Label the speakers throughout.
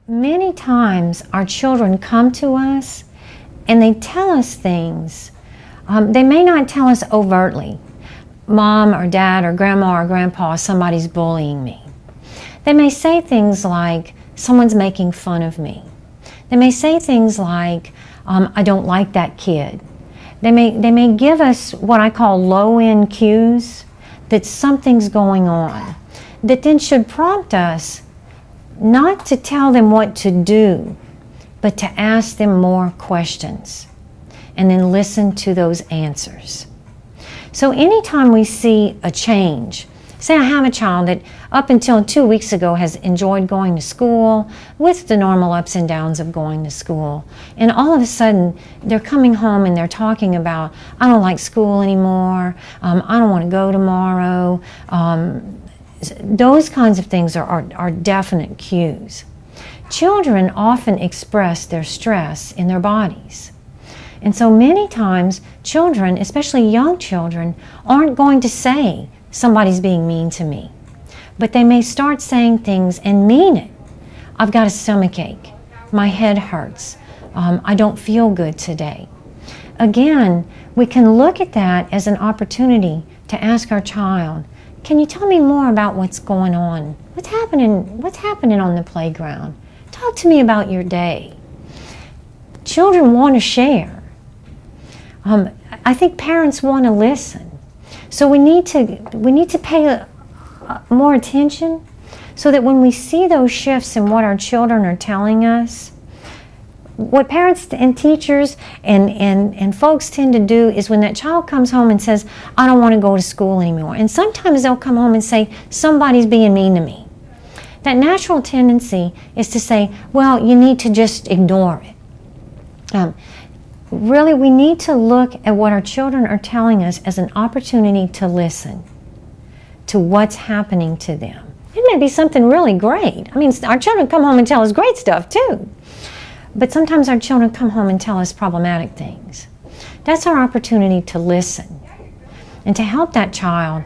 Speaker 1: Many times our children come to us and they tell us things. They may not tell us overtly. Mom or dad or grandma or grandpa, somebody's bullying me. They may say things like, someone's making fun of me. They may say things like, I don't like that kid. They may give us what I call low-end cues that something's going on, that then should prompt us not to tell them what to do, but to ask them more questions and then listen to those answers. So anytime we see a change, say I have a child that up until 2 weeks ago has enjoyed going to school with the normal ups and downs of going to school, and all of a sudden they're coming home and they're talking about, I don't like school anymore, I don't want to go tomorrow. Those kinds of things are definite cues. Children often express their stress in their bodies. And so many times children, especially young children, aren't going to say, somebody's being mean to me. But they may start saying things and mean it. I've got a stomach ache. My head hurts. I don't feel good today. Again, we can look at that as an opportunity to ask our child, can you tell me more about what's going on? What's happening on the playground? Talk to me about your day. Children want to share. I think parents want to listen. So we need to pay more attention so that when we see those shifts in what our children are telling us, what parents and teachers and folks tend to do is when that child comes home and says, I don't want to go to school anymore. And sometimes they'll come home and say, somebody's being mean to me. That natural tendency is to say, well, you need to just ignore it. Really, we need to look at what our children are telling us as an opportunity to listen to what's happening to them. It may be something really great. I mean, our children come home and tell us great stuff too. But sometimes our children come home and tell us problematic things. That's our opportunity to listen and to help that child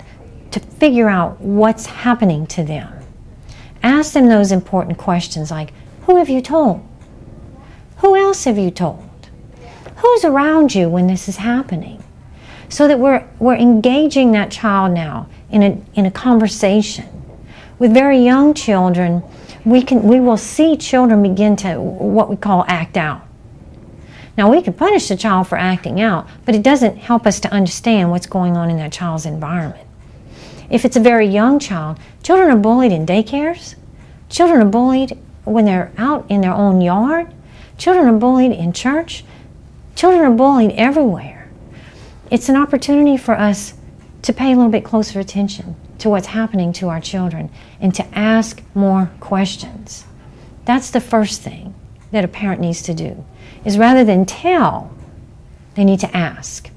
Speaker 1: to figure out what's happening to them. Ask them those important questions like, who have you told? Who else have you told? Who's around you when this is happening? So that we're engaging that child now in a conversation. With very young children, we will see children begin to what we call act out. Now we can punish the child for acting out, but it doesn't help us to understand what's going on in that child's environment. If it's a very young child, children are bullied in daycares. Children are bullied when they're out in their own yard. Children are bullied in church. Children are bullied everywhere. It's an opportunity for us to pay a little bit closer attention to what's happening to our children and to ask more questions. That's the first thing that a parent needs to do, is rather than tell, they need to ask.